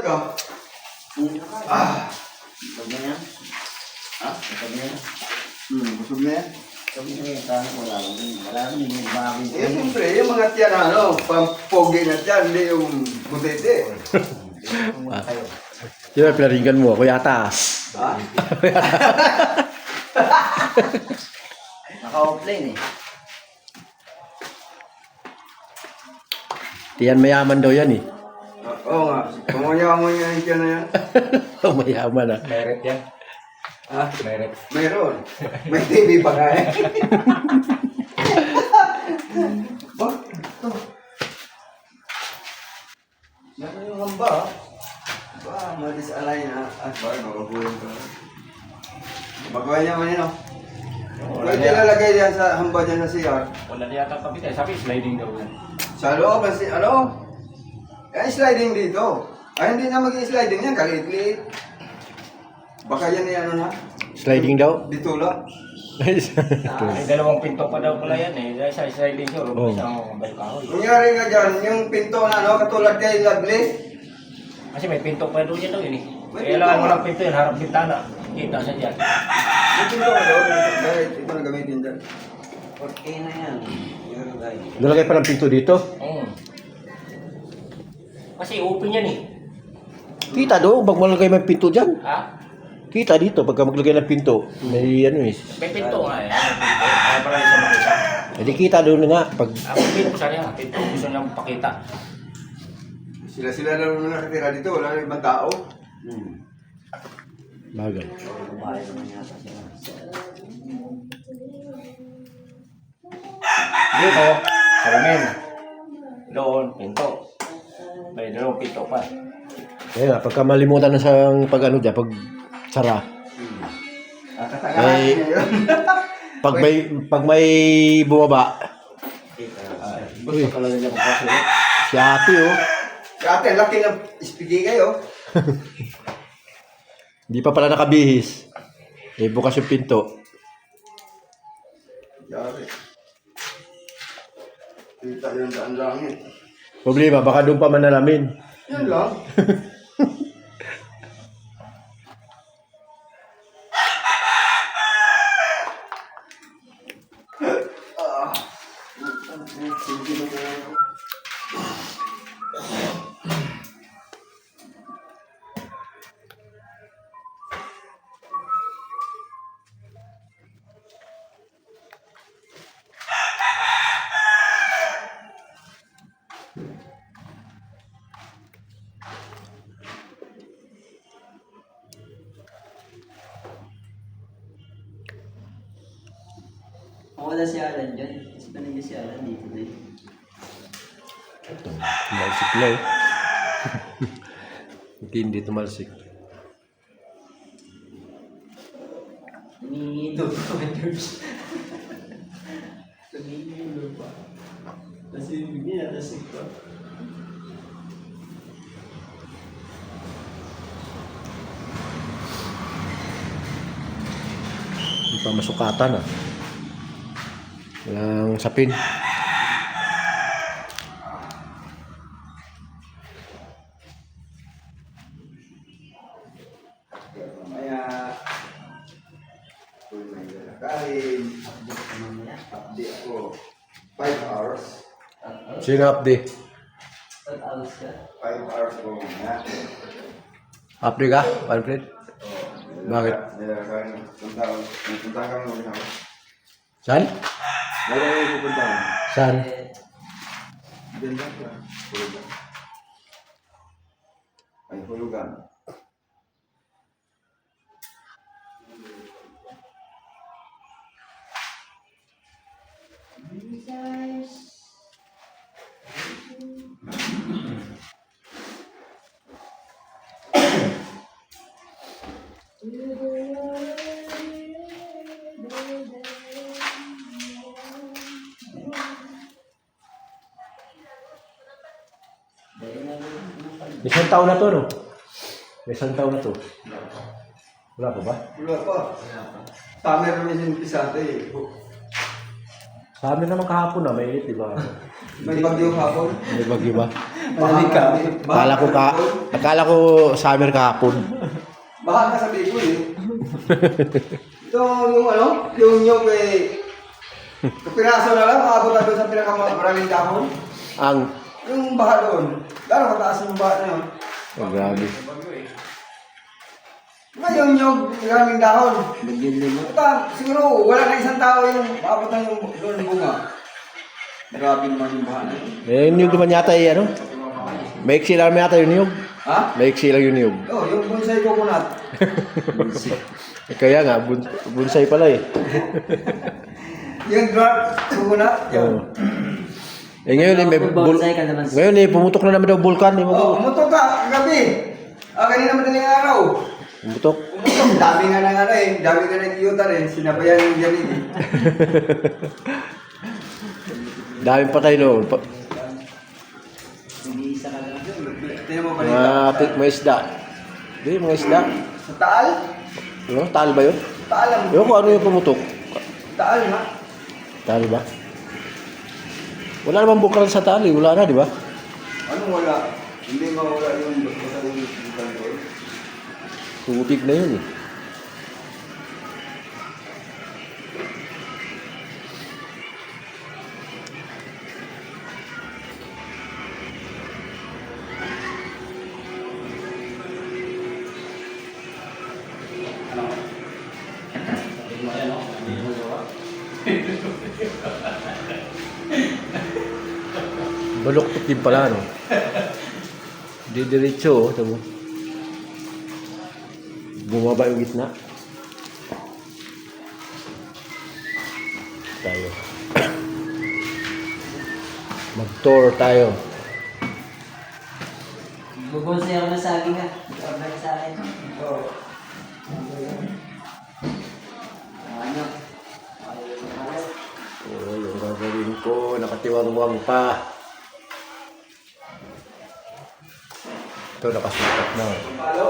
ka. Ah. Busog na yan. Ha? Busog na yan. Busog na yan. Busog na yan. Kaya wala rin yung bago. Eh, siyempre, yung mga tiyan, pampogi na tiyan, hindi yung butete. Diba, pinaringgan mo ako yata. Ha? Naka-offline eh. Tiyan mayaman daw yan eh. Oo nga. Kumayaman niya yung tiyan na yan. Mayaman ah. Merit yan. Ha? Merit. Mayroon. May TV pa nga eh. Ba? Ito. Meron yung hamba. Ba, madisalay na. At ba, makabuhin ka. Magawa niya man yun, no? Pwede lalagay diyan sa hamba dyan sa CR. Wala na yata kapit eh. Sabi, sliding daw yan. Sa loob, kasi kaya sliding dito. Ay, hindi na mag-sliding yan, kaliit-liit. Baka yan yung na. Sliding daw? Dito lang. May dalawang pinto pa daw pala yan eh. Dahil sa sliding show, Oh. isang balkahoy. Kunyari nga dyan, yung pinto na, katulad kay Lovely. Kasi may pinto pa doon yan daw yun eh. May Kailangan pinto. mo ng pinto yun, harap bintana. Kita siya dyan. Yung pinto ka doon, kahit ito na gamitin dyan. Okay na yan. Yun guys. Nalagay pa ng pinto dito? Kasi open yan eh. Kita doon, pag malagay may pinto dyan. Ha? Kita dito, pagka maglagay ng pinto. May ano eh. May pinto nga eh. May pinto. Kaya pala siya makita. Hindi kita doon nga. Pag Ako pinuksan niya. Pinto gusto niyang pakita. Sila lang naman nakatira dito, wala na ibang tao. bagay. Bahay naman yata sila. Dito, salamin. Doon, pinto. May dalawang pinto pa. Kaya nga, pagka malimutan na sa pag ano dyan, pag sara. Katagalan Eh, niya yun. Pag may bumaba, Gusto talaga niya magpasulit. si ate oh. Si ate, laki ng ispigay kayo. Hindi pa pala nakabihis. Eh, bukas yung pinto. Yari. Kita yung daan langit. Problema, baka doon pa manalamin. Yan lang. Wala si Alan dyan. Kasi panigil si Alan dito din. Tumalsik na eh. Hindi tumalsik. Tumingilo pa, George. Tumingilo pa. Kasi bigyan natasig pa. Hindi pa masukatan ah. Walang sapin. Mamaya. Kung may lalakarin. Update ako. 5 hours. Sino update? 5 hours ka. 5 hours ko mamaya. Update ka, Alfred? Bakit? Lalakarin. Punta kami mag-isa. Saan? Wala yung pupuntahan. Saan? Diyan lang ka. Hulugan. Ay, hulugan. Isang taon na to, no? Isang taon na to. Wala pa ba? Wala pa. Summer naman yung pisante eh. Sa amin naman kahapon na, mainit, di ba? May bagyo hapon. May bagyo ba? Malamig ka. Akala ko summer kahapon. Bahan ka sa Bicol eh. Ito yung ano, yung nyog eh. Kapiraso na lang, maabot na doon sa pinakamaraming dahon. Yung baha doon. Gano'ng kataas yung baha na yun? Oh, grabe. Ngayon yung maraming dahon. Puta, siguro wala na isang tao yung maabot na yung doon bunga. Grabe naman yung baha na yun. Eh, yung niyog naman yata eh, ano? Maiksi lang yata yung niyog. Ha? Maiksi lang yung niyog. Oh, yung bonsai coconut. Kaya nga, bonsai pala eh. Yung dwarf coconut. Oo. Eh ngayon eh, ngayon eh, pumutok na naman daw vulkan. Eh, Oh, umutok ka kagabi. Kanina madaling araw. pumutok. Umutok. Dami nga ng ano eh. Dami nga ng iyutar eh. Sinabayan yung janig eh. Daming patay no. Tingnan mo balita. Mga isda. Hindi, mga isda. Sa Taal? Ano? Taal ba yun? Taal ang... Ewan ko ano yung pumutok. Taal nga. Taal ba? Wala namang bukal sa taal eh. Wala na, di ba? Anong wala? Hindi mawala yung basta yung bukal doon. Tubig na yun eh. Baluktot din pala, no? Didiretso, oh. Ito mo. Bumaba yung gitna. Tayo. Mag-tour tayo. Bubonsay ako ng saging ha. Order sa akin. Oo. Ano? Oo, yung gagawin ko. Nakatiwang-wang pa. Ito, nakasukat na. Palo?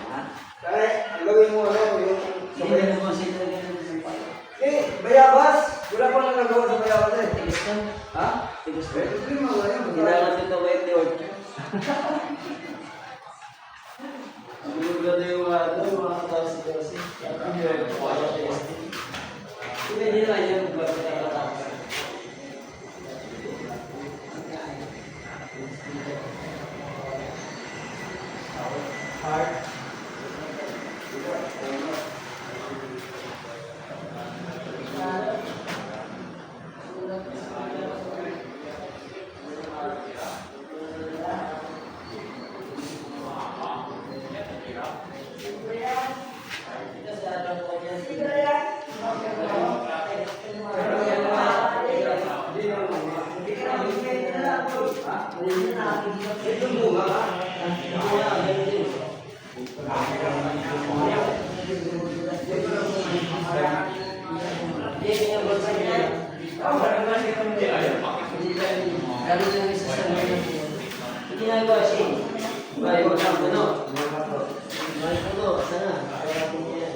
Ha? Kaya, ang gawin mo ano, yung... Hindi na bubonsay talaga ng palo. Eh, bayabas! Wala pa lang nagawa sa bayabas eh. Tigas lang. Ha? Tigas Eh, lang. ito yung mga yan. Kailangan dito ba yung order? Gulog na yung mga katawasi-tawasi. Hindi naman yung magpapatapos. Lalo lang isa sa mga ginagawa siya. Bayo na puno. Bayo puno, sana. Kaya po yan.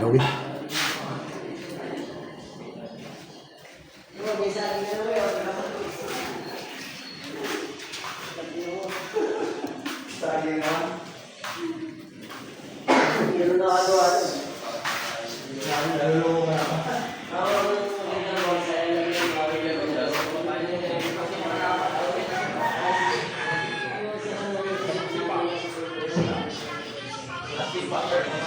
Lawin. Saging na. Meron na ano-ano. Bakit?